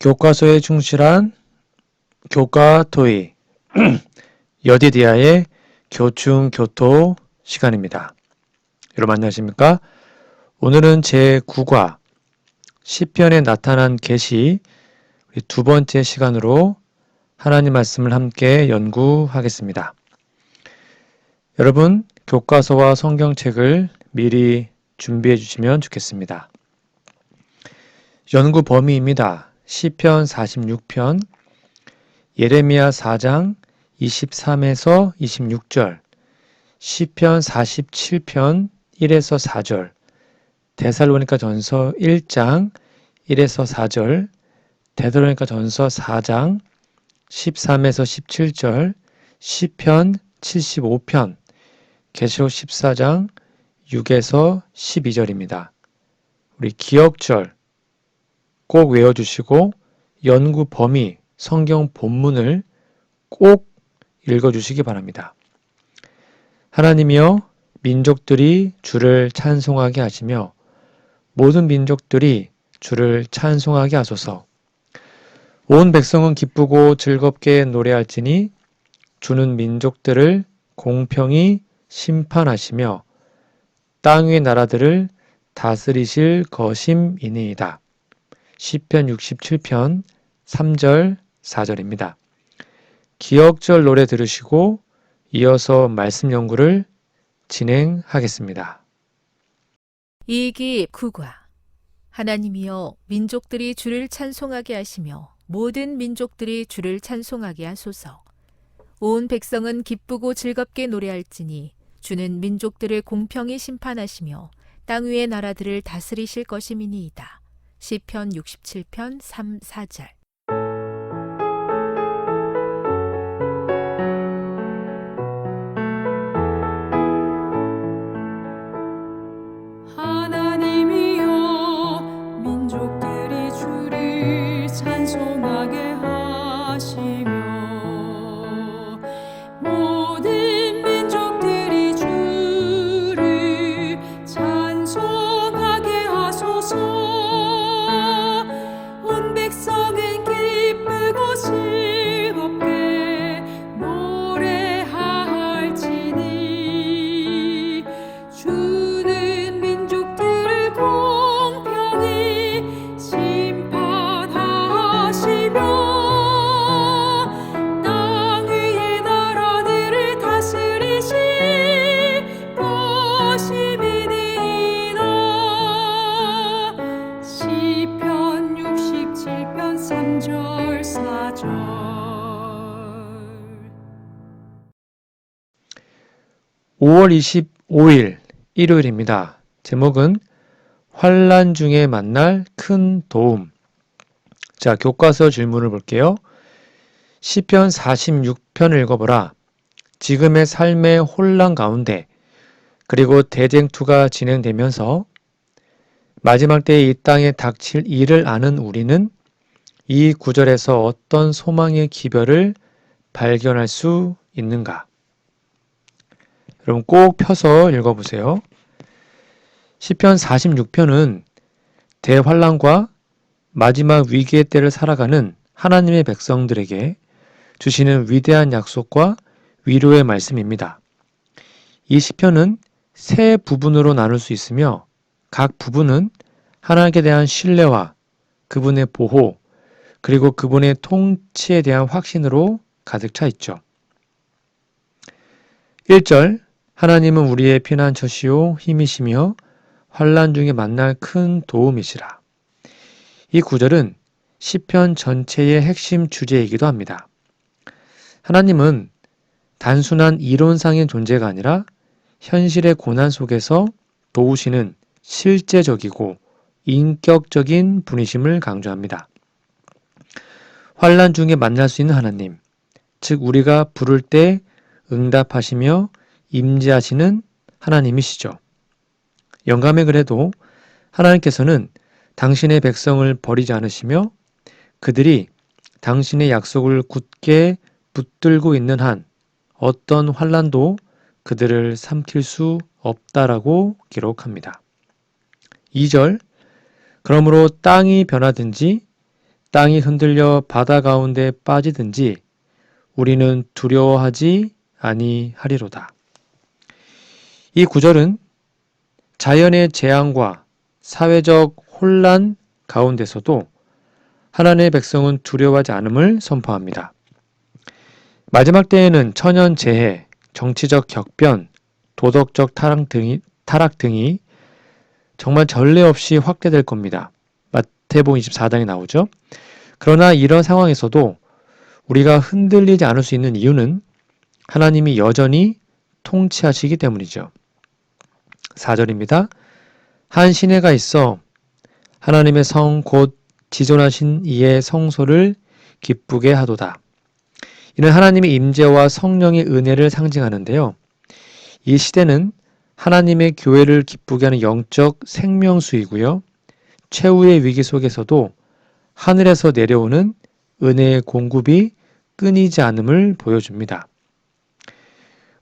교과서에 충실한 교과토의 여디디아의 교충교토 시간입니다. 여러분 안녕하십니까? 오늘은 제9과 시편에 나타난 계시 두 번째 시간으로 하나님 말씀을 함께 연구하겠습니다. 여러분 교과서와 성경책을 미리 준비해 주시면 좋겠습니다. 연구 범위입니다. 시편 46편, 예레미야 4장 23에서 26절, 시편 47편 1에서 4절, 데살로니가 전서 1장 1에서 4절, 데살로니가 전서 4장 13에서 17절, 시편 75편, 계시록 14장 6에서 12절입니다. 우리 기억절 꼭 외워주시고 연구 범위, 성경 본문을 꼭 읽어주시기 바랍니다. 하나님이여 민족들이 주를 찬송하게 하시며 모든 민족들이 주를 찬송하게 하소서. 온 백성은 기쁘고 즐겁게 노래할지니 주는 민족들을 공평히 심판하시며 땅 위의 나라들을 다스리실 것임이니이다. 시편 67편 3절 4절입니다. 기억절 노래 들으시고 이어서 말씀 연구를 진행하겠습니다. 2기 9과 하나님이여 민족들이 주를 찬송하게 하시며 모든 민족들이 주를 찬송하게 하소서. 온 백성은 기쁘고 즐겁게 노래할지니 주는 민족들을 공평히 심판하시며 땅 위의 나라들을 다스리실 것임이니이다. 시편 67편 3, 4절. 하나님이여 민족들이 주를 찬송하게 하시며 모든 민족들이 주를 찬송하게 하소서. 온 백성은 기쁘고 즐겁게 노래할지니 주는 민족들을 공평히 심판하시며 땅 위의 나라들을 다스리실 것임이니이다. 시편 67편 3절 4절. 5월 25일 일요일입니다. 제목은 환난 중에 만날 큰 도움. 자, 교과서 질문을 볼게요. 시편 46편을 읽어보라. 지금의 삶의 혼란 가운데 그리고 대쟁투가 진행되면서 마지막 때에 이 땅에 닥칠 일을 아는 우리는 이 구절에서 어떤 소망의 기별을 발견할 수 있는가? 여러분 꼭 펴서 읽어보세요. 시편 46편은 대환란과 마지막 위기의 때를 살아가는 하나님의 백성들에게 주시는 위대한 약속과 위로의 말씀입니다. 이 시편은 세 부분으로 나눌 수 있으며 각 부분은 하나님께 대한 신뢰와 그분의 보호 그리고 그분의 통치에 대한 확신으로 가득 차 있죠. 1절 하나님은 우리의 피난처시요 힘이시며 환난 중에 만날 큰 도움이시라. 이 구절은 시편 전체의 핵심 주제이기도 합니다. 하나님은 단순한 이론상의 존재가 아니라 현실의 고난 속에서 도우시는 실제적이고 인격적인 분이심을 강조합니다. 환난 중에 만날 수 있는 하나님, 즉 우리가 부를 때 응답하시며 임재하시는 하나님이시죠. 영감의 글에도 하나님께서는 당신의 백성을 버리지 않으시며 그들이 당신의 약속을 굳게 붙들고 있는 한 어떤 환난도 그들을 삼킬 수 없다라고 기록합니다. 2절 그러므로 땅이 변하든지 땅이 흔들려 바다 가운데 빠지든지 우리는 두려워하지 아니하리로다. 이 구절은 자연의 재앙과 사회적 혼란 가운데서도 하나님의 백성은 두려워하지 않음을 선포합니다. 마지막 때에는 천연재해, 정치적 격변, 도덕적 타락 등이 정말 전례 없이 확대될 겁니다. 마태복음 24장에 나오죠. 그러나 이런 상황에서도 우리가 흔들리지 않을 수 있는 이유는 하나님이 여전히 통치하시기 때문이죠. 4절입니다. 한 시내가 있어 하나님의 성 곧 지존하신 이의 성소를 기쁘게 하도다. 이는 하나님의 임재와 성령의 은혜를 상징하는데요. 이 시대는 하나님의 교회를 기쁘게 하는 영적 생명수이고요. 최후의 위기 속에서도 하늘에서 내려오는 은혜의 공급이 끊이지 않음을 보여줍니다.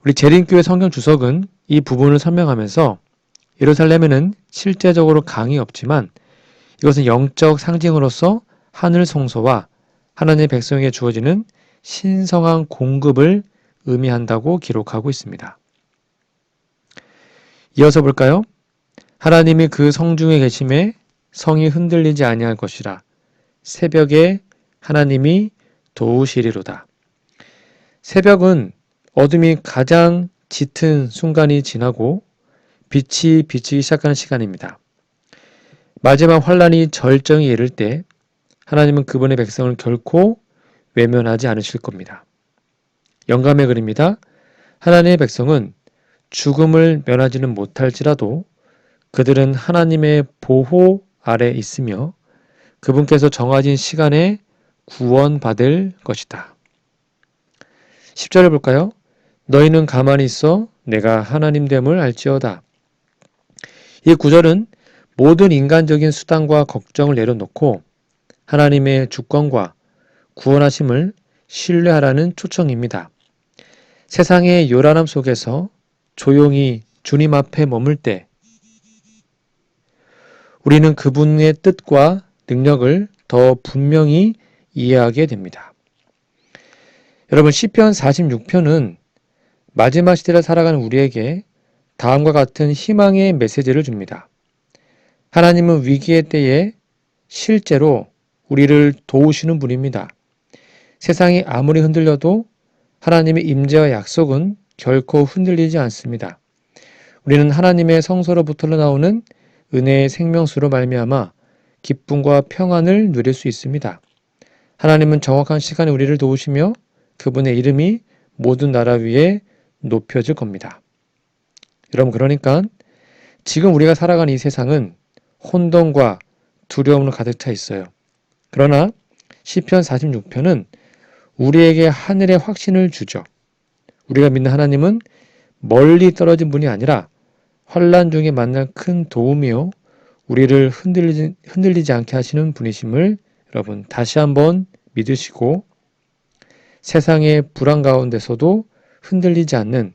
우리 재림교회 성경 주석은 이 부분을 설명하면서 예루살렘에는 실제적으로 강이 없지만 이것은 영적 상징으로서 하늘 성소와 하나님의 백성에게 주어지는 신성한 공급을 의미한다고 기록하고 있습니다. 이어서 볼까요? 하나님이 그 성중에 계심에 성이 흔들리지 아니할 것이라. 새벽에 하나님이 도우시리로다. 새벽은 어둠이 가장 짙은 순간이 지나고 빛이 비치기 시작하는 시간입니다. 마지막 환란이 절정에 이를 때 하나님은 그분의 백성을 결코 외면하지 않으실 겁니다. 영감의 글입니다. 하나님의 백성은 죽음을 면하지는 못할지라도 그들은 하나님의 보호 아래 있으며 그분께서 정하신 시간에 구원받을 것이다. 10절을 볼까요? 너희는 가만히 있어 내가 하나님됨을 알지어다. 이 구절은 모든 인간적인 수단과 걱정을 내려놓고 하나님의 주권과 구원하심을 신뢰하라는 초청입니다. 세상의 요란함 속에서 조용히 주님 앞에 머물 때 우리는 그분의 뜻과 능력을 더 분명히 이해하게 됩니다. 여러분, 시편 46편은 마지막 시대를 살아가는 우리에게 다음과 같은 희망의 메시지를 줍니다. 하나님은 위기의 때에 실제로 우리를 도우시는 분입니다. 세상이 아무리 흔들려도 하나님의 임재와 약속은 결코 흔들리지 않습니다. 우리는 하나님의 성소로부터 나오는 은혜의 생명수로 말미암아 기쁨과 평안을 누릴 수 있습니다. 하나님은 정확한 시간에 우리를 도우시며 그분의 이름이 모든 나라 위에 높여질 겁니다. 여러분, 그러니까 지금 우리가 살아가는 이 세상은 혼돈과 두려움으로 가득 차 있어요. 그러나 시편 46편은 우리에게 하늘의 확신을 주죠. 우리가 믿는 하나님은 멀리 떨어진 분이 아니라 환난 중에 만날 큰 도움이요 우리를 흔들리지 않게 하시는 분이심을 여러분 다시 한번 믿으시고 세상의 불안 가운데서도 흔들리지 않는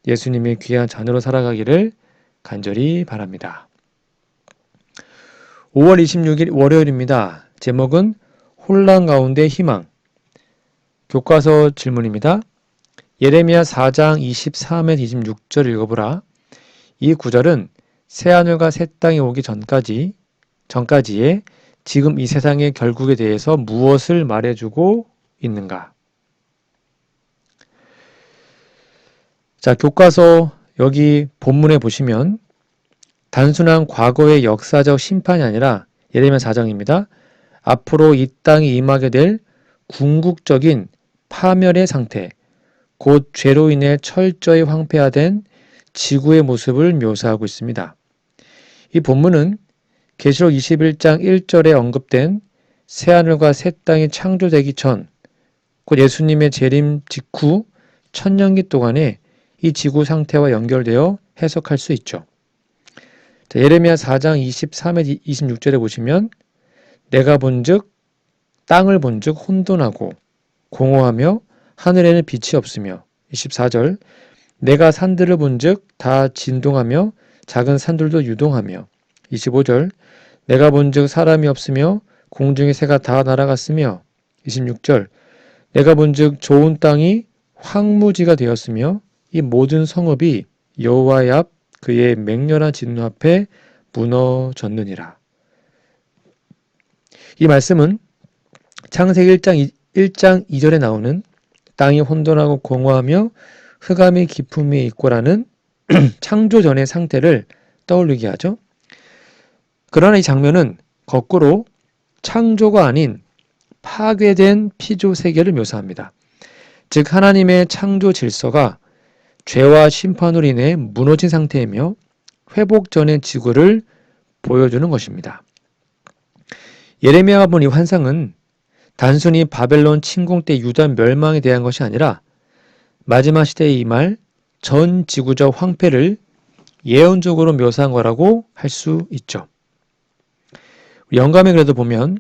예수님의 귀한 자녀로 살아가기를 간절히 바랍니다. 5월 26일 월요일입니다. 제목은 혼란 가운데 희망. 교과서 질문입니다. 예레미야 4장 23에 26절 읽어보라. 이 구절은 새하늘과 새 땅이 오기 전까지의 지금 이 세상의 결국에 대해서 무엇을 말해주고 있는가? 자, 교과서 여기 본문에 보시면 단순한 과거의 역사적 심판이 아니라 예레미야 4장입니다. 앞으로 이 땅이 임하게 될 궁극적인 파멸의 상태, 곧 죄로 인해 철저히 황폐화된 지구의 모습을 묘사하고 있습니다. 이 본문은 계시록 21장 1절에 언급된 새하늘과 새 땅이 창조되기 전, 곧 예수님의 재림 직후 천년기 동안에 이 지구 상태와 연결되어 해석할 수 있죠. 자, 예레미야 4장 23에 26절에 보시면 내가 본즉 땅을 본즉 혼돈하고 공허하며 하늘에는 빛이 없으며 24절 내가 산들을 본즉 다 진동하며 작은 산들도 유동하며 25절 내가 본즉 사람이 없으며 공중의 새가 다 날아갔으며 26절 내가 본즉 좋은 땅이 황무지가 되었으며 이 모든 성읍이 여호와의 앞 그의 맹렬한 진노 앞에 무너졌느니라. 이 말씀은 창세기 1장 2절에 나오는 땅이 혼돈하고 공허하며 흑암이 깊음이 있고라는 창조 전의 상태를 떠올리게 하죠. 그러나 이 장면은 거꾸로 창조가 아닌 파괴된 피조 세계를 묘사합니다. 즉 하나님의 창조 질서가 죄와 심판으로 인해 무너진 상태이며 회복 전의 지구를 보여주는 것입니다. 예레미야가 본 이 환상은 단순히 바벨론 침공 때 유다 멸망에 대한 것이 아니라 마지막 시대에 임할 전 지구적 황폐를 예언적으로 묘사한 거라고 할 수 있죠. 영감에 그래도 보면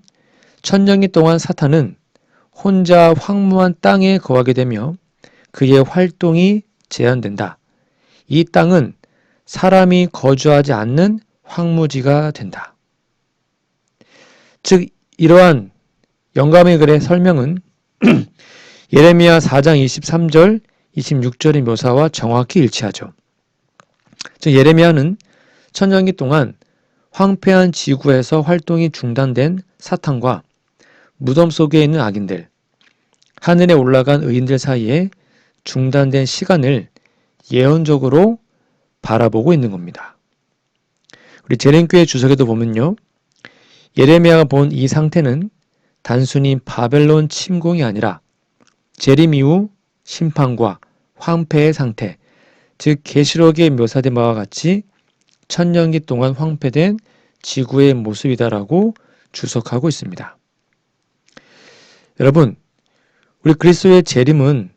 천년기 동안 사탄은 혼자 황무한 땅에 거하게 되며 그의 활동이 제한된다. 이 땅은 사람이 거주하지 않는 황무지가 된다. 즉 이러한 영감의 글의 설명은 예레미야 4장 23절, 26절의 묘사와 정확히 일치하죠. 즉 예레미야는 천년기 동안 황폐한 지구에서 활동이 중단된 사탄과 무덤 속에 있는 악인들, 하늘에 올라간 의인들 사이에 중단된 시간을 예언적으로 바라보고 있는 겁니다. 우리 제렌교회 주석에도 보면요. 예레미야가 본 이 상태는 단순히 바벨론 침공이 아니라 재림 이후 심판과 황폐의 상태, 즉 계시록에 묘사된 바와 같이 천년기 동안 황폐된 지구의 모습이다라고 주석하고 있습니다. 여러분, 우리 그리스도의 재림은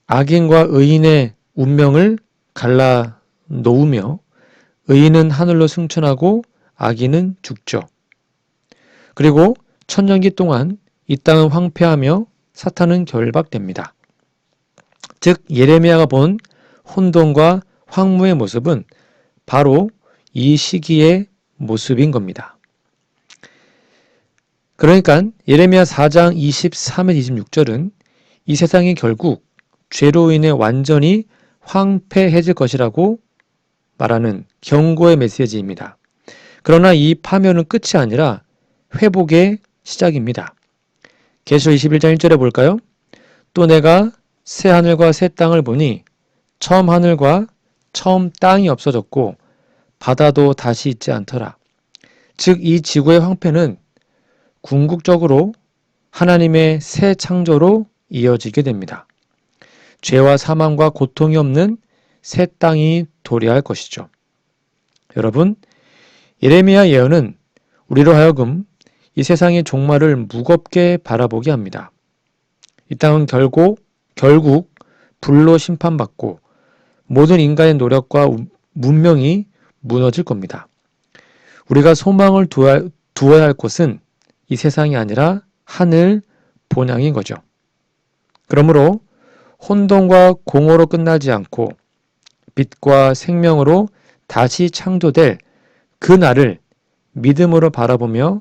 악인과 의인의 운명을 갈라 놓으며 의인은 하늘로 승천하고 악인은 죽죠. 그리고 천년기 동안 이 땅은 황폐하며 사탄은 결박됩니다. 즉 예레미야가 본 혼돈과 황무의 모습은 바로 이 시기의 모습인 겁니다. 그러니까 예레미야 4장 23절 26절은 이 세상이 결국 죄로 인해 완전히 황폐해질 것이라고 말하는 경고의 메시지입니다. 그러나 이 파멸은 끝이 아니라 회복의 시작입니다. 계시록 21장 1절에 볼까요? 또 내가 새 하늘과 새 땅을 보니 처음 하늘과 처음 땅이 없어졌고 바다도 다시 있지 않더라. 즉 이 지구의 황폐는 궁극적으로 하나님의 새 창조로 이어지게 됩니다. 죄와 사망과 고통이 없는 새 땅이 도래할 것이죠. 여러분, 예레미야 예언은 우리로 하여금 이 세상의 종말을 무겁게 바라보게 합니다. 이 땅은 결국 불로 심판받고 모든 인간의 노력과 문명이 무너질 겁니다. 우리가 소망을 두어야 할 곳은 이 세상이 아니라 하늘 본향인 거죠. 그러므로 혼돈과 공허로 끝나지 않고 빛과 생명으로 다시 창조될 그 날을 믿음으로 바라보며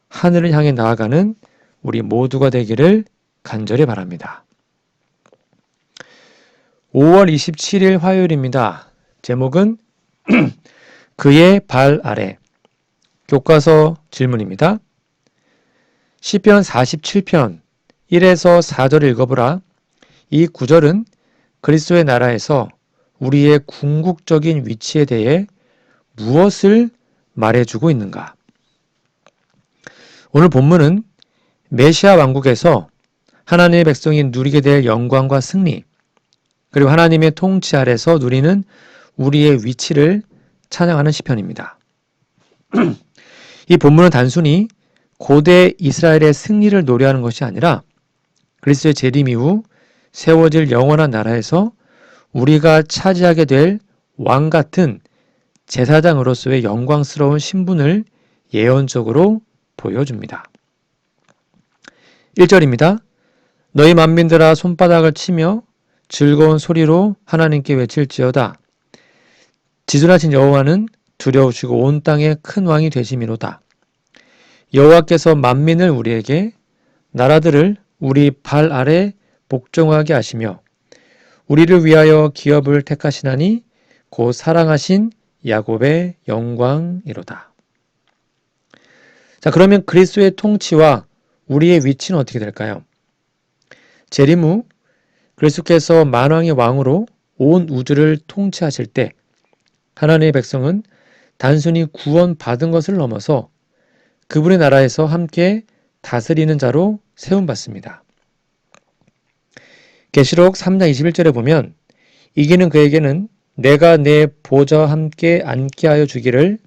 하늘을 향해 나아가는 우리 모두가 되기를 간절히 바랍니다. 5월 27일 화요일입니다. 제목은 그의 발 아래. 교과서 질문입니다. 시편 47편 1에서 4절을 읽어보라. 이 구절은 그리스도의 나라에서 우리의 궁극적인 위치에 대해 무엇을 말해주고 있는가? 오늘 본문은 메시아 왕국에서 하나님의 백성이 누리게 될 영광과 승리, 그리고 하나님의 통치 아래서 누리는 우리의 위치를 찬양하는 시편입니다. 이 본문은 단순히 고대 이스라엘의 승리를 노래하는 것이 아니라 그리스도의 재림 이후 세워질 영원한 나라에서 우리가 차지하게 될 왕 같은 제사장으로서의 영광스러운 신분을 예언적으로 보여줍니다. 1절입니다. 너희 만민들아 손바닥을 치며 즐거운 소리로 하나님께 외칠지어다. 지존하신 여호와는 두려우시고 온 땅의 큰 왕이 되심이로다. 여호와께서 만민을 우리에게 나라들을 우리 발 아래 복종하게 하시며 우리를 위하여 기업을 택하시나니 곧 사랑하신 야곱의 영광이로다. 자, 그러면 그리스도의 통치와 우리의 위치는 어떻게 될까요? 재림 후 그리스도께서 만왕의 왕으로 온 우주를 통치하실 때 하나님의 백성은 단순히 구원받은 것을 넘어서 그분의 나라에서 함께 다스리는 자로 세움받습니다. 계시록 3장 21절에 보면 이기는 그에게는 내가 내 보좌와 함께 앉게 하여 주기를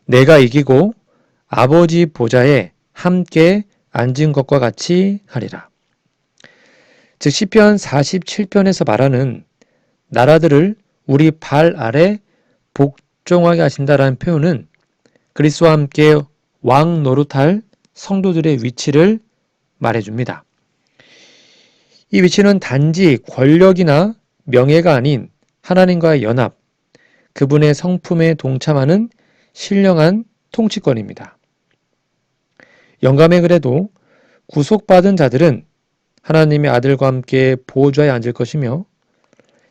내가 이기고 아버지 보좌에 함께 앉은 것과 같이 하리라. 즉 시편 47편에서 말하는 나라들을 우리 발 아래 복종하게 하신다라는 표현은 그리스도와 함께 왕 노릇할 성도들의 위치를 말해줍니다. 이 위치는 단지 권력이나 명예가 아닌 하나님과의 연합, 그분의 성품에 동참하는 신령한 통치권입니다. 영감의 글에도 구속받은 자들은 하나님의 아들과 함께 보좌에 앉을 것이며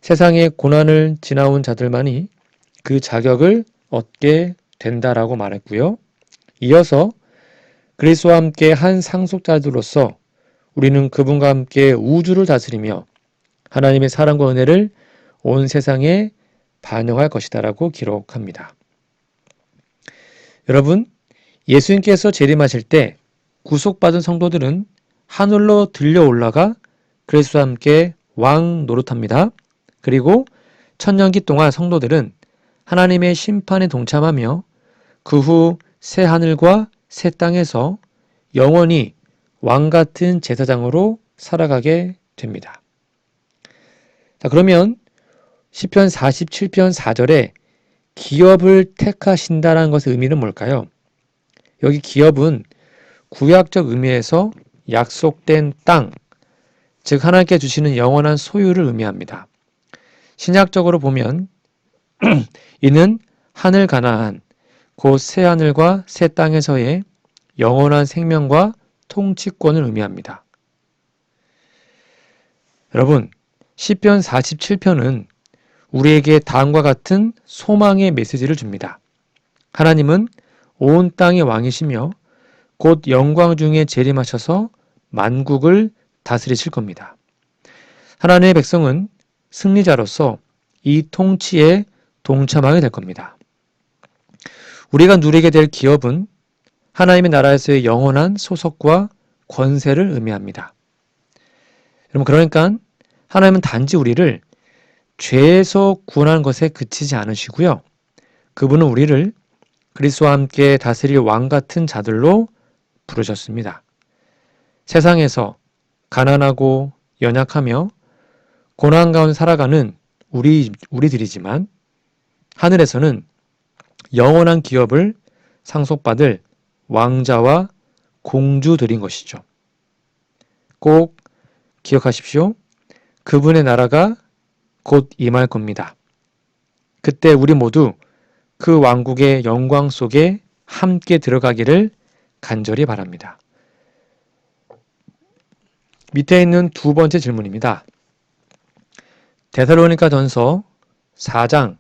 세상의 고난을 지나온 자들만이 그 자격을 얻게 된다라고 말했고요. 이어서 그리스도와 함께 한 상속자들로서 우리는 그분과 함께 우주를 다스리며 하나님의 사랑과 은혜를 온 세상에 반영할 것이다라고 기록합니다. 여러분, 예수님께서 재림하실 때 구속받은 성도들은 하늘로 들려 올라가 그리스도와 함께 왕 노릇합니다. 그리고 천년기 동안 성도들은 하나님의 심판에 동참하며 그 후 새 하늘과 새 땅에서 영원히 왕 같은 제사장으로 살아가게 됩니다. 자, 그러면 시편 47편 4절에 기업을 택하신다라는 것의 의미는 뭘까요? 여기 기업은 구약적 의미에서 약속된 땅, 즉 하나님께 주시는 영원한 소유를 의미합니다. 신약적으로 보면 이는 하늘 가나안, 곧 새 하늘과 새 땅에서의 영원한 생명과 통치권을 의미합니다. 여러분, 시편 47편은 우리에게 다음과 같은 소망의 메시지를 줍니다. 하나님은 온 땅의 왕이시며 곧 영광 중에 재림하셔서 만국을 다스리실 겁니다. 하나님의 백성은 승리자로서 이 통치에 동참하게 될 겁니다. 우리가 누리게 될 기업은 하나님의 나라에서의 영원한 소속과 권세를 의미합니다. 여러분, 그러니까 하나님은 단지 우리를 죄에서 구원하는 것에 그치지 않으시고요. 그분은 우리를 그리스도와 함께 다스릴 왕 같은 자들로 부르셨습니다. 세상에서 가난하고 연약하며 고난 가운데 살아가는 우리들이지만 하늘에서는 영원한 기업을 상속받을 왕자와 공주들인 것이죠. 꼭 기억하십시오. 그분의 나라가 곧 임할 겁니다. 그때 우리 모두 그 왕국의 영광 속에 함께 들어가기를 간절히 바랍니다. 밑에 있는 두 번째 질문입니다. 데살로니가전서 4장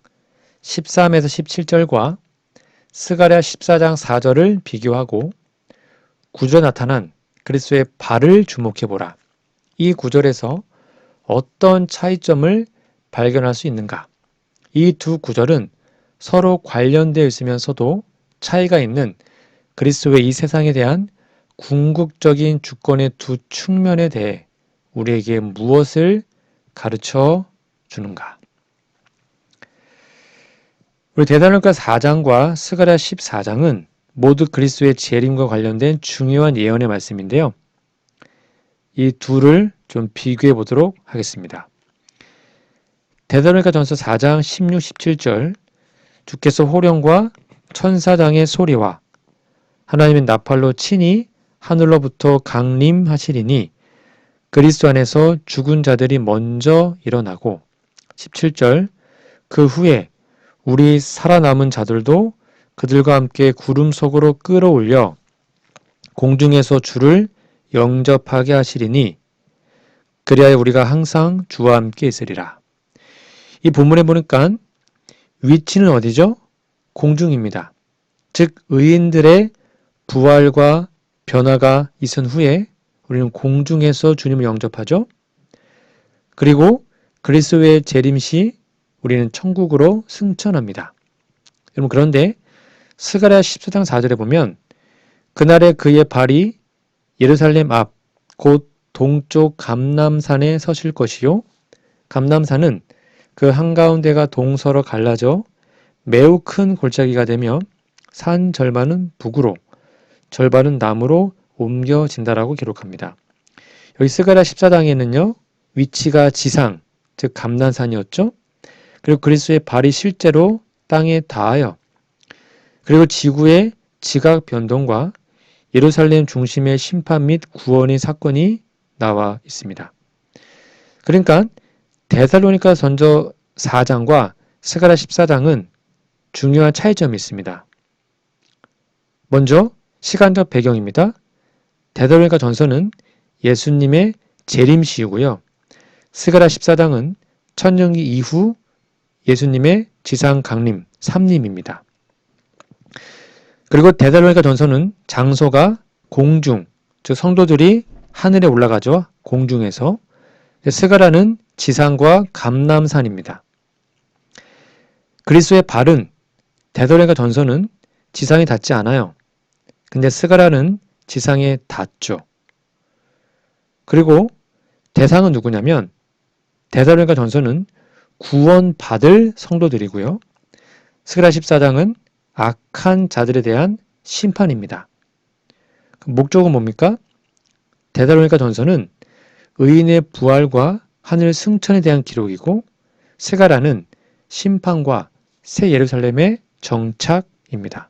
13에서 17절과 스가랴 14장 4절을 비교하고 구절에 나타난 그리스도의 발을 주목해보라. 이 구절에서 어떤 차이점을 발견할 수 있는가? 이 두 구절은 서로 관련되어 있으면서도 차이가 있는 그리스도의 이 세상에 대한 궁극적인 주권의 두 측면에 대해 우리에게 무엇을 가르쳐 주는가? 우리 데살로니가 4장과 스가랴 14장은 모두 그리스도의 재림과 관련된 중요한 예언의 말씀인데요. 이 둘을 좀 비교해 보도록 하겠습니다. 데살로니가전서 4장 16, 17절 주께서 호령과 천사장의 소리와 하나님의 나팔로 친히 하늘로부터 강림하시리니 그리스도 안에서 죽은 자들이 먼저 일어나고 17절 그 후에 우리 살아남은 자들도 그들과 함께 구름 속으로 끌어올려 공중에서 주를 영접하게 하시리니 그리하여 우리가 항상 주와 함께 있으리라. 이 본문에 보니까 위치는 어디죠? 공중입니다. 즉 의인들의 부활과 변화가 있은 후에 우리는 공중에서 주님을 영접하죠. 그리고 그리스도의 재림 시 우리는 천국으로 승천합니다. 여러분 그런데 스가랴 14장 4절에 보면 그날에 그의 발이 예루살렘 앞 곧 동쪽 감람산에 서실 것이요 감람산은 그 한가운데가 동서로 갈라져 매우 큰 골짜기가 되며 산 절반은 북으로 절반은 남으로 옮겨진다라고 기록합니다. 여기 스가랴 14장에는요. 위치가 지상, 즉 감람산이었죠. 그리고 그리스도의 발이 실제로 땅에 닿아요. 그리고 지구의 지각 변동과 예루살렘 중심의 심판 및 구원의 사건이 나와 있습니다. 그러니까 데살로니가 전서 4장과 스가랴 14장은 중요한 차이점이 있습니다. 먼저 시간적 배경입니다. 데살로니가 전서는 예수님의 재림시이고요. 스가랴 14장은 천년기 이후 예수님의 지상 강림, 삼림입니다. 그리고 데살로니가 전서는 장소가 공중, 즉 성도들이 하늘에 올라가죠. 공중에서. 스가랴는 지상과 감람산입니다. 그리스도의 발은 데살로니가 전서는 지상에 닿지 않아요. 근데 스가랴는 지상에 닿죠. 그리고 대상은 누구냐면 데살로니가 전서는 구원받을 성도들이고요. 스가랴 14장은 악한 자들에 대한 심판입니다. 목적은 뭡니까? 데살로니가 전서는 의인의 부활과 하늘 승천에 대한 기록이고 스가랴는 심판과 새 예루살렘의 정착입니다.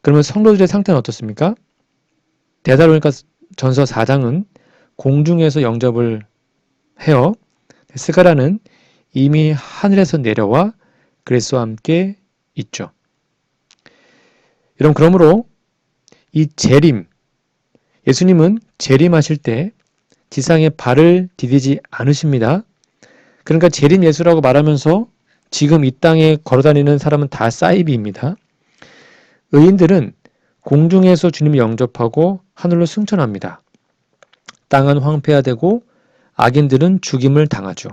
그러면 성도들의 상태는 어떻습니까? 데살로니가 전서 4장은 공중에서 영접을 해요. 스가랴는 이미 하늘에서 내려와 그리스도와 함께 있죠. 여러분 그러므로 이 재림, 예수님은 재림하실 때 지상에 발을 디디지 않으십니다. 그러니까 재림 예수라고 말하면서 지금 이 땅에 걸어다니는 사람은 다 사이비입니다. 의인들은 공중에서 주님을 영접하고 하늘로 승천합니다. 땅은 황폐화되고 악인들은 죽임을 당하죠.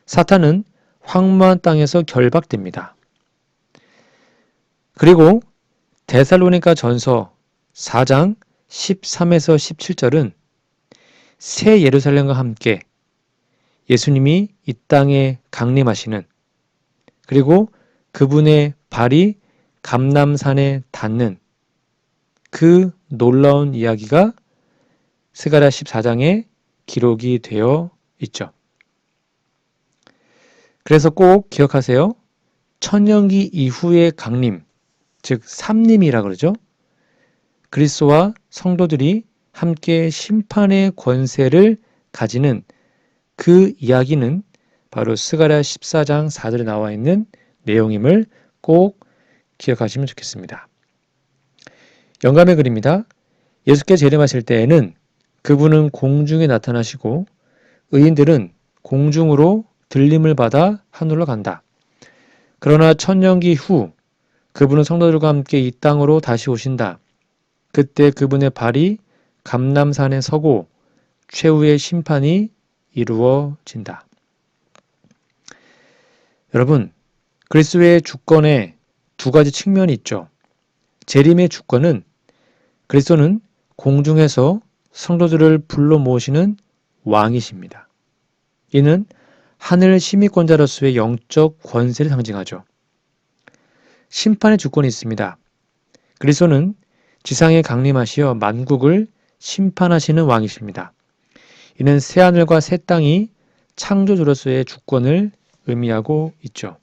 사탄은 황무한 땅에서 결박됩니다. 그리고 데살로니가 전서 4장 13에서 17절은 새 예루살렘과 함께 예수님이 이 땅에 강림하시는 그리고 그분의 발이 감람산에 닿는 그 놀라운 이야기가 스가랴 14장에 기록이 되어 있죠. 그래서 꼭 기억하세요. 천년기 이후의 강림, 즉 삼림이라 그러죠. 그리스도와 성도들이 함께 심판의 권세를 가지는 그 이야기는 바로 스가랴 14장 4절에 나와 있는 내용임을 꼭 기억하시면 좋겠습니다. 영감의 글입니다. 예수께 재림하실 때에는 그분은 공중에 나타나시고 의인들은 공중으로 들림을 받아 하늘로 간다. 그러나 천년기 후 그분은 성도들과 함께 이 땅으로 다시 오신다. 그때 그분의 발이 감람산에 서고 최후의 심판이 이루어진다. 여러분, 그리스도의 주권에 두 가지 측면이 있죠. 재림의 주권은 그리스도는 공중에서 성도들을 불러 모으시는 왕이십니다. 이는 하늘 심의권자로서의 영적 권세를 상징하죠. 심판의 주권이 있습니다. 그리스도는 지상에 강림하시어 만국을 심판하시는 왕이십니다. 이는 새하늘과 새 땅이 창조주로서의 주권을 의미하고 있죠.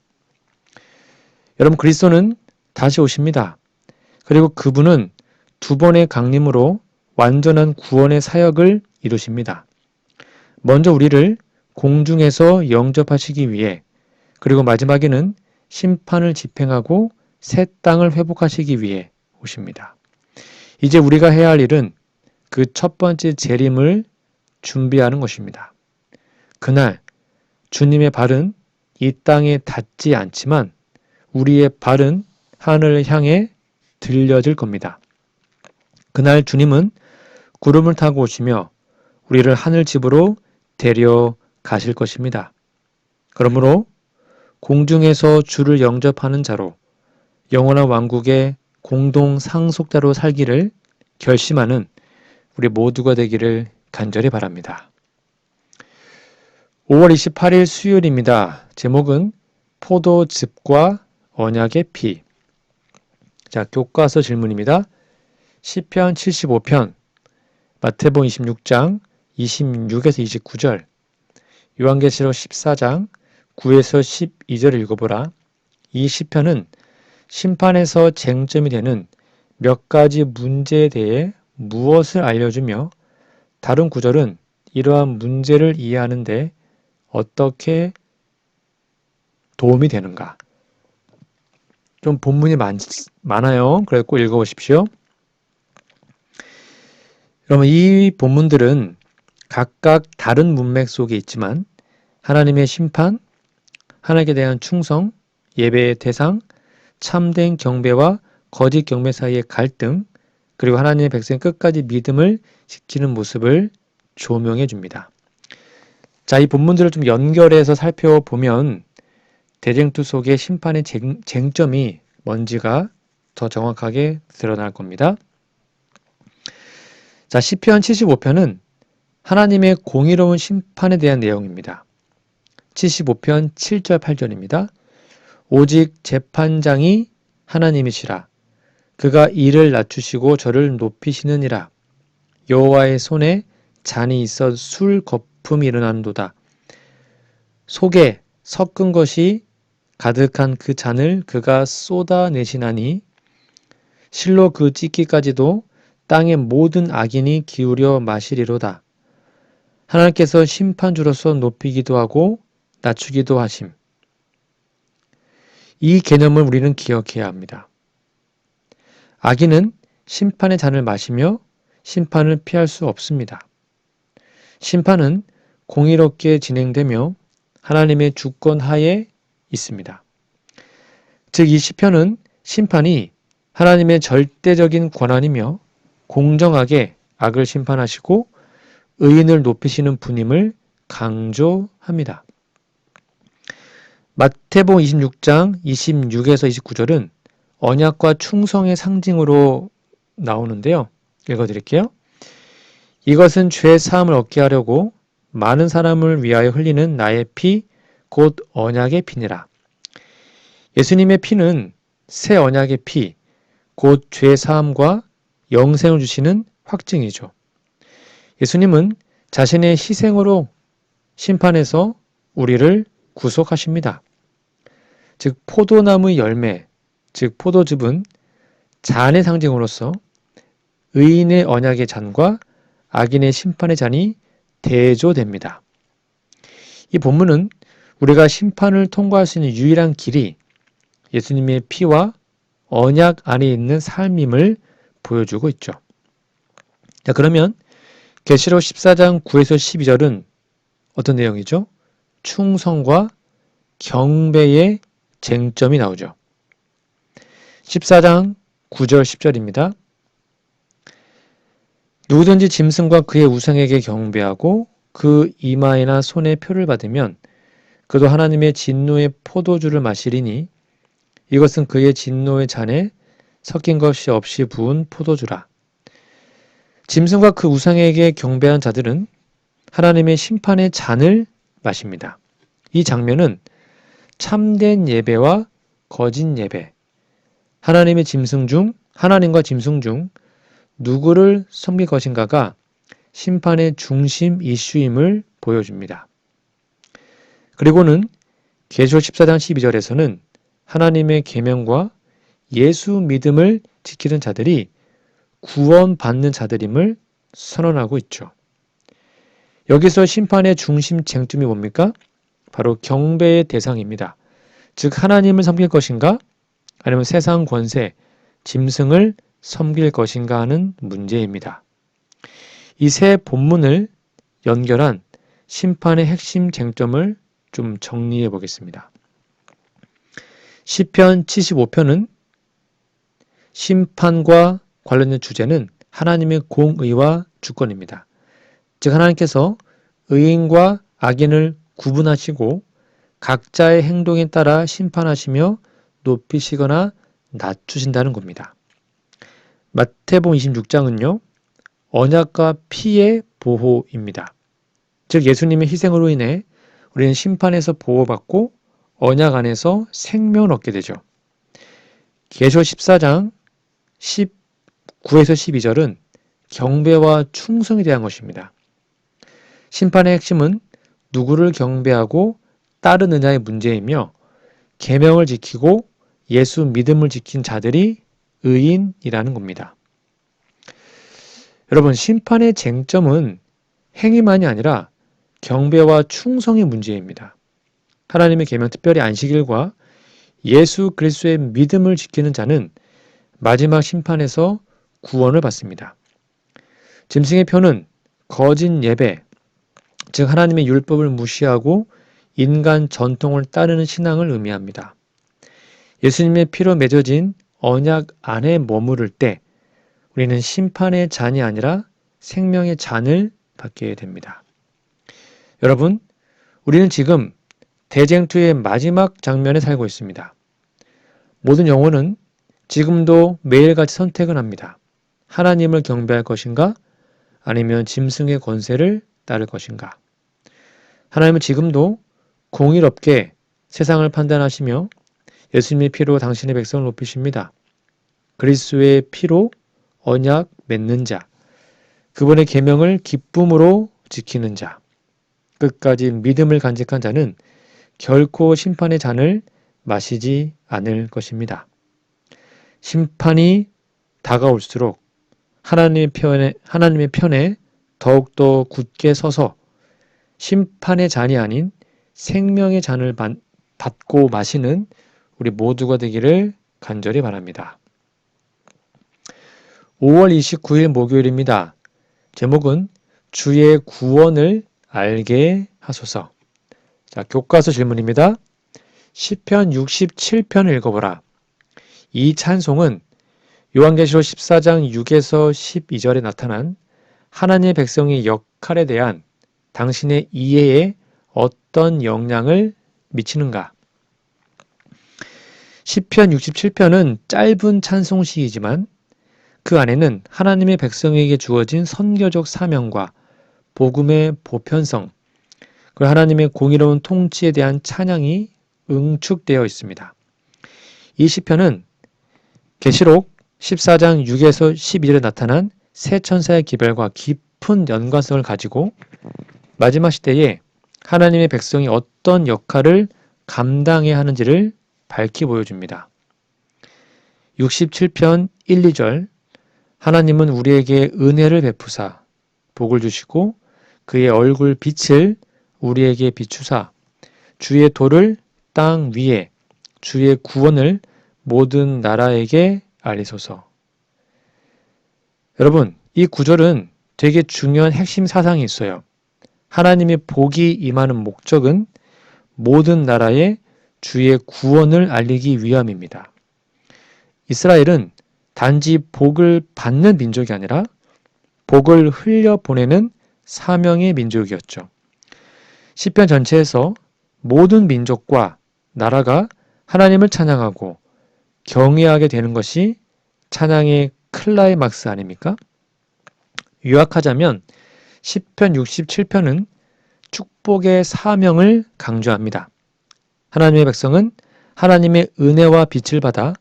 여러분 그리스도는 다시 오십니다. 그리고 그분은 두 번의 강림으로 완전한 구원의 사역을 이루십니다. 먼저 우리를 공중에서 영접하시기 위해 그리고 마지막에는 심판을 집행하고 새 땅을 회복하시기 위해 오십니다. 이제 우리가 해야 할 일은 그 첫 번째 재림을 준비하는 것입니다. 그날 주님의 발은 이 땅에 닿지 않지만 우리의 발은 하늘을 향해 들려질 겁니다. 그날 주님은 구름을 타고 오시며 우리를 하늘집으로 데려가실 것입니다. 그러므로 공중에서 주를 영접하는 자로 영원한 왕국의 공동 상속자로 살기를 결심하는 우리 모두가 되기를 간절히 바랍니다. 5월 28일 수요일입니다. 제목은 포도즙과 언약의 피. 자, 교과서 질문입니다. 시편 75편, 마태복음 26장 26에서 29절, 요한계시록 14장 9에서 12절을 읽어보라. 이 시편은 심판에서 쟁점이 되는 몇 가지 문제에 대해 무엇을 알려주며 다른 구절은 이러한 문제를 이해하는 데 어떻게 도움이 되는가? 좀 본문이 많아요. 그래서 꼭 읽어보십시오. 그러면 이 본문들은 각각 다른 문맥 속에 있지만 하나님의 심판, 하나님께 대한 충성, 예배의 대상, 참된 경배와 거짓 경배 사이의 갈등, 그리고 하나님의 백성 끝까지 믿음을 지키는 모습을 조명해 줍니다. 자, 이 본문들을 좀 연결해서 살펴보면 대쟁투 속의 심판의 쟁점이 뭔지가 더 정확하게 드러날 겁니다. 자, 시편 75편은 하나님의 공의로운 심판에 대한 내용입니다. 75편 7절 8절입니다. 오직 재판장이 하나님이시라. 그가 이를 낮추시고 저를 높이시느니라. 여호와의 손에 잔이 있어 술 거품이 일어나는도다. 속에 섞은 것이 가득한 그 잔을 그가 쏟아내시나니 실로 그 찢기까지도 땅의 모든 악인이 기울여 마시리로다. 하나님께서 심판주로서 높이기도 하고 낮추기도 하심. 이 개념을 우리는 기억해야 합니다. 악인은 심판의 잔을 마시며 심판을 피할 수 없습니다. 심판은 공의롭게 진행되며 하나님의 주권 하에 있습니다. 즉, 이 시편은 심판이 하나님의 절대적인 권한이며 공정하게 악을 심판하시고 의인을 높이시는 분임을 강조합니다. 마태복음 26장 26에서 29절은 언약과 충성의 상징으로 나오는데요. 읽어드릴게요. 이것은 죄 사함을 얻게 하려고 많은 사람을 위하여 흘리는 나의 피, 곧 언약의 피니라. 예수님의 피는 새 언약의 피, 곧 죄 사함과 영생을 주시는 확증이죠. 예수님은 자신의 희생으로 심판해서 우리를 구속하십니다. 즉, 포도나무의 열매, 즉 포도즙은 잔의 상징으로서 의인의 언약의 잔과 악인의 심판의 잔이 대조됩니다. 이 본문은 우리가 심판을 통과할 수 있는 유일한 길이 예수님의 피와 언약 안에 있는 삶임을 보여주고 있죠. 자, 그러면 계시록 14장 9에서 12절은 어떤 내용이죠? 충성과 경배의 쟁점이 나오죠. 14장 9절 10절입니다. 누구든지 짐승과 그의 우상에게 경배하고 그 이마에나 손에 표를 받으면 그도 하나님의 진노의 포도주를 마시리니 이것은 그의 진노의 잔에 섞인 것이 없이 부은 포도주라. 짐승과 그 우상에게 경배한 자들은 하나님의 심판의 잔을 마십니다. 이 장면은 참된 예배와 거짓 예배, 하나님과 짐승 중 누구를 섬길 것인가가 심판의 중심 이슈임을 보여줍니다. 그리고는 계시록 14장 12절에서는 하나님의 계명과 예수 믿음을 지키는 자들이 구원받는 자들임을 선언하고 있죠. 여기서 심판의 중심 쟁점이 뭡니까? 바로 경배의 대상입니다. 즉 하나님을 섬길 것인가? 아니면 세상 권세, 짐승을 섬길 것인가 하는 문제입니다. 이 세 본문을 연결한 심판의 핵심 쟁점을 좀 정리해 보겠습니다. 시편 75편은 심판과 관련된 주제는 하나님의 공의와 주권입니다. 즉 하나님께서 의인과 악인을 구분하시고 각자의 행동에 따라 심판하시며 높이시거나 낮추신다는 겁니다. 마태복음 26장은요. 언약과 피의 보호입니다. 즉 예수님의 희생으로 인해 우리는 심판에서 보호받고 언약 안에서 생명을 얻게 되죠. 계시록 14장 19에서 12절은 경배와 충성에 대한 것입니다. 심판의 핵심은 누구를 경배하고 따르느냐의 문제이며 계명을 지키고 예수 믿음을 지킨 자들이 의인이라는 겁니다. 여러분, 심판의 쟁점은 행위만이 아니라 경배와 충성의 문제입니다. 하나님의 계명, 특별히 안식일과 예수 그리스도의 믿음을 지키는 자는 마지막 심판에서 구원을 받습니다. 짐승의 표는 거짓 예배, 즉 하나님의 율법을 무시하고 인간 전통을 따르는 신앙을 의미합니다. 예수님의 피로 맺어진 언약 안에 머무를 때 우리는 심판의 잔이 아니라 생명의 잔을 받게 됩니다. 여러분, 우리는 지금 대쟁투의 마지막 장면에 살고 있습니다. 모든 영혼은 지금도 매일같이 선택을 합니다. 하나님을 경배할 것인가? 아니면 짐승의 권세를 따를 것인가? 하나님은 지금도 공의롭게 세상을 판단하시며 예수님의 피로 당신의 백성을 높이십니다. 그리스도의 피로 언약 맺는 자, 그분의 계명을 기쁨으로 지키는 자, 끝까지 믿음을 간직한 자는 결코 심판의 잔을 마시지 않을 것입니다. 심판이 다가올수록 하나님의 편에 더욱더 굳게 서서 심판의 잔이 아닌 생명의 잔을 받고 마시는 우리 모두가 되기를 간절히 바랍니다. 5월 29일 목요일입니다. 제목은 주의 구원을 알게 하소서. 자, 교과서 질문입니다. 시편 67편 읽어보라. 이 찬송은 요한계시록 14장 6에서 12절에 나타난 하나님의 백성의 역할에 대한 당신의 이해에 어떤 영향을 미치는가? 시편 67편은 짧은 찬송시이지만 그 안에는 하나님의 백성에게 주어진 선교적 사명과 복음의 보편성, 그리고 하나님의 공의로운 통치에 대한 찬양이 응축되어 있습니다. 이 시편은 계시록 14장 6에서 12절에 나타난 새 천사의 기별과 깊은 연관성을 가지고 마지막 시대에 하나님의 백성이 어떤 역할을 감당해야 하는지를 밝히 보여줍니다. 67편 1, 2절 하나님은 우리에게 은혜를 베푸사 복을 주시고 그의 얼굴 빛을 우리에게 비추사 주의 도를 땅 위에 주의 구원을 모든 나라에게 알리소서. 여러분, 이 구절은 되게 중요한 핵심 사상이 있어요. 하나님의 복이 임하는 목적은 모든 나라에 주의 구원을 알리기 위함입니다. 이스라엘은 단지 복을 받는 민족이 아니라 복을 흘려보내는 사명의 민족이었죠. 시편 전체에서 모든 민족과 나라가 하나님을 찬양하고 경외하게 되는 것이 찬양의 클라이막스 아닙니까? 요약하자면 시편 67편은 축복의 사명을 강조합니다. 하나님의 백성은 하나님의 은혜와 빛을 받아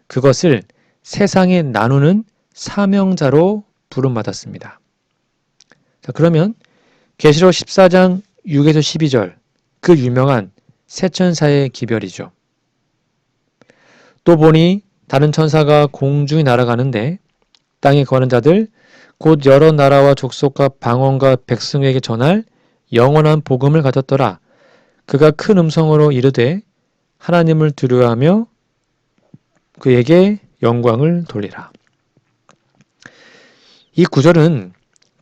그것을 세상에 나누는 사명자로 부름받았습니다. 자, 그러면 계시록 14장 6에서 12절 그 유명한 새 천사의 기별이죠. 또 보니 다른 천사가 공중에 날아가는데 땅에 거하는 자들 곧 여러 나라와 족속과 방언과 백성에게 전할 영원한 복음을 가졌더라. 그가 큰 음성으로 이르되 하나님을 두려워하며 그에게 영광을 돌리라. 이 구절은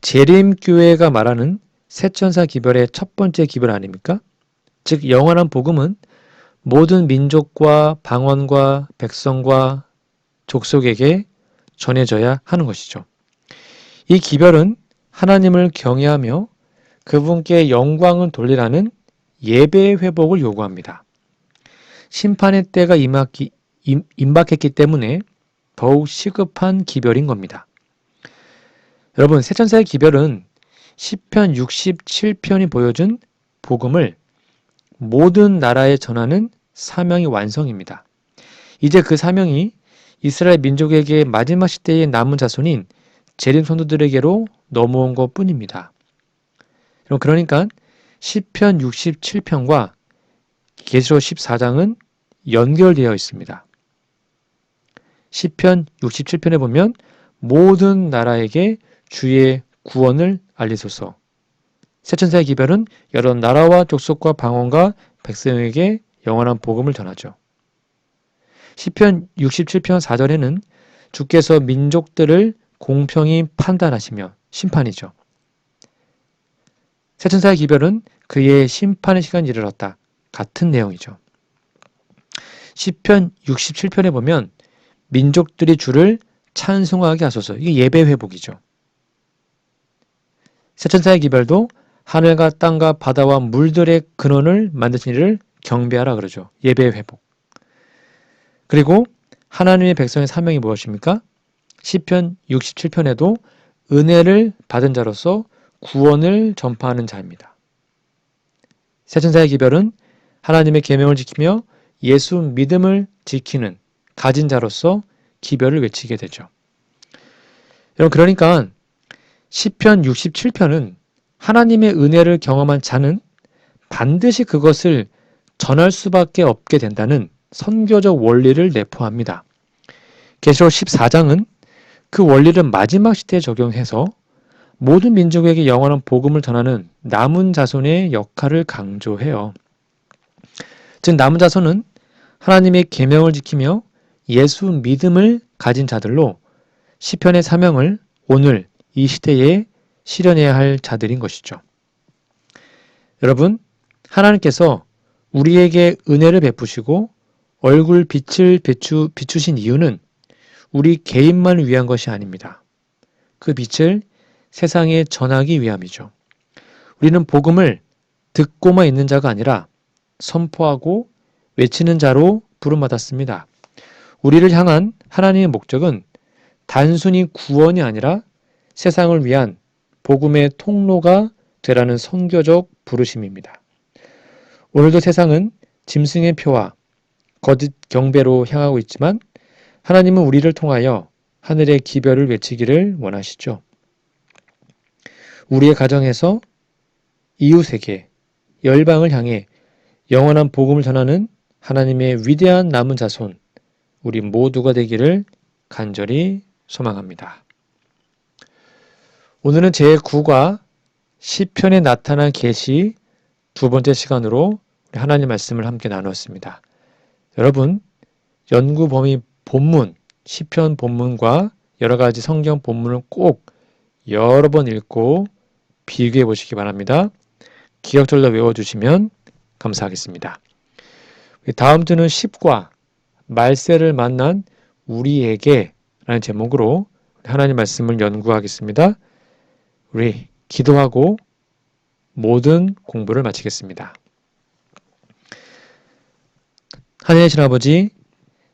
재림교회가 말하는 새천사 기별의 첫 번째 기별 아닙니까? 즉 영원한 복음은 모든 민족과 방언과 백성과 족속에게 전해져야 하는 것이죠. 이 기별은 하나님을 경외하며 그분께 영광을 돌리라는 예배의 회복을 요구합니다. 심판의 때가 임박했기 때문에 더욱 시급한 기별인 겁니다. 여러분, 새천사의 기별은 시편 67편이 보여준 복음을 모든 나라에 전하는 사명의 완성입니다. 이제 그 사명이 이스라엘 민족에게 마지막 시대의 남은 자손인 재림 성도들에게로 넘어온 것 뿐입니다. 그러니까 시편 67편과 계시록 14장은 연결되어 있습니다. 시편 67편에 보면 모든 나라에게 주의 구원을 알리소서. 새천사의 기별은 여러 나라와 족속과 방언과 백성에게 영원한 복음을 전하죠. 시편 67편 4절에는 주께서 민족들을 공평히 판단하시며 심판이죠. 새천사의 기별은 그의 심판의 시간이 이르렀다. 같은 내용이죠. 시편 67편에 보면 민족들이 주를 찬송하게 하소서. 이게 예배 회복이죠. 새천사의 기별도 하늘과 땅과 바다와 물들의 근원을 만드신 이를 경배하라 그러죠. 예배 회복. 그리고 하나님의 백성의 사명이 무엇입니까? 시편 67편에도 은혜를 받은 자로서 구원을 전파하는 자입니다. 새천사의 기별은 하나님의 계명을 지키며 예수 믿음을 지키는 가진 자로서 기별을 외치게 되죠. 여러분, 그러니까 시편 67편은 하나님의 은혜를 경험한 자는 반드시 그것을 전할 수밖에 없게 된다는 선교적 원리를 내포합니다. 계시록 14장은 그 원리를 마지막 시대에 적용해서 모든 민족에게 영원한 복음을 전하는 남은 자손의 역할을 강조해요. 즉 남은 자손은 하나님의 계명을 지키며 예수 믿음을 가진 자들로 시편의 사명을 오늘 이 시대에 실현해야 할 자들인 것이죠. 여러분, 하나님께서 우리에게 은혜를 베푸시고 얼굴 빛을 비추신 이유는 우리 개인만을 위한 것이 아닙니다. 그 빛을 세상에 전하기 위함이죠. 우리는 복음을 듣고만 있는 자가 아니라 선포하고 외치는 자로 부름받았습니다. 우리를 향한 하나님의 목적은 단순히 구원이 아니라 세상을 위한 복음의 통로가 되라는 선교적 부르심입니다. 오늘도 세상은 짐승의 표와 거짓 경배로 향하고 있지만 하나님은 우리를 통하여 하늘의 기별을 외치기를 원하시죠. 우리의 가정에서 이웃에게 열방을 향해 영원한 복음을 전하는 하나님의 위대한 남은 자손 우리 모두가 되기를 간절히 소망합니다. 오늘은 제9과 시편에 나타난 계시 두 번째 시간으로 하나님 말씀을 함께 나누었습니다. 여러분, 연구 범위 본문, 시편 본문과 여러 가지 성경 본문을 꼭 여러 번 읽고 비교해 보시기 바랍니다. 기억절로 외워주시면 감사하겠습니다. 다음 주는 10과 말세를 만난 우리에게 라는 제목으로 하나님 말씀을 연구하겠습니다. 우리 기도하고 모든 공부를 마치겠습니다. 하늘이신 아버지,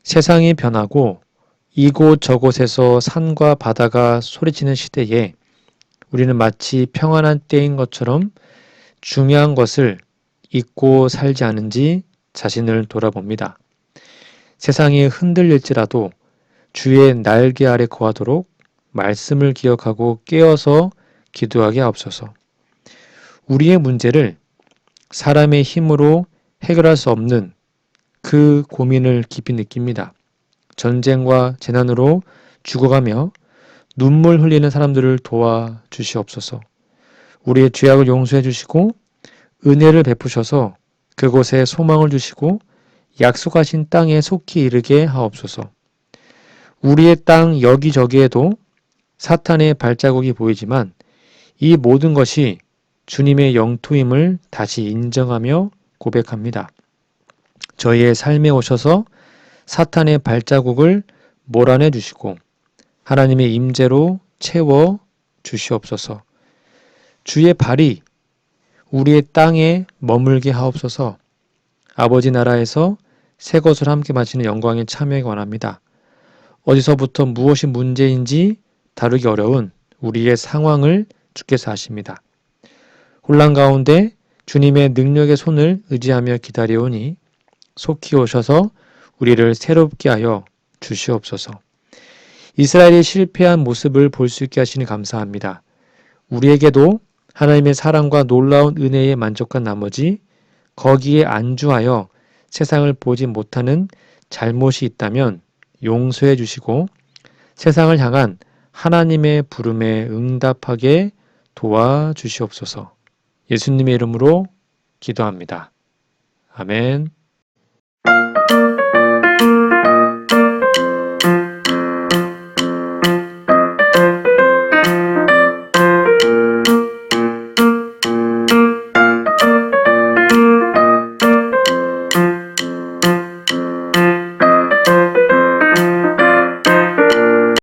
세상이 변하고 이곳 저곳에서 산과 바다가 소리치는 시대에 우리는 마치 평안한 때인 것처럼 중요한 것을 잊고 살지 않은지 자신을 돌아봅니다. 세상이 흔들릴지라도 주의 날개 아래 거하도록 말씀을 기억하고 깨어서 기도하게 하옵소서. 우리의 문제를 사람의 힘으로 해결할 수 없는 그 고민을 깊이 느낍니다. 전쟁과 재난으로 죽어가며 눈물 흘리는 사람들을 도와주시옵소서. 우리의 죄악을 용서해 주시고 은혜를 베푸셔서 그곳에 소망을 주시고 약속하신 땅에 속히 이르게 하옵소서. 우리의 땅 여기저기에도 사탄의 발자국이 보이지만 이 모든 것이 주님의 영토임을 다시 인정하며 고백합니다. 저희의 삶에 오셔서 사탄의 발자국을 몰아내 주시고 하나님의 임재로 채워 주시옵소서. 주의 발이 우리의 땅에 머물게 하옵소서. 아버지 나라에서 새 것을 함께 마시는 영광에 참여하기 원합니다. 어디서부터 무엇이 문제인지 다루기 어려운 우리의 상황을 주께서 아십니다. 혼란 가운데 주님의 능력의 손을 의지하며 기다려오니 속히 오셔서 우리를 새롭게 하여 주시옵소서. 이스라엘이 실패한 모습을 볼 수 있게 하시니 감사합니다. 우리에게도 하나님의 사랑과 놀라운 은혜에 만족한 나머지 거기에 안주하여 세상을 보지 못하는 잘못이 있다면 용서해 주시고 세상을 향한 하나님의 부름에 응답하게 도와주시옵소서. 예수님의 이름으로 기도합니다. 아멘.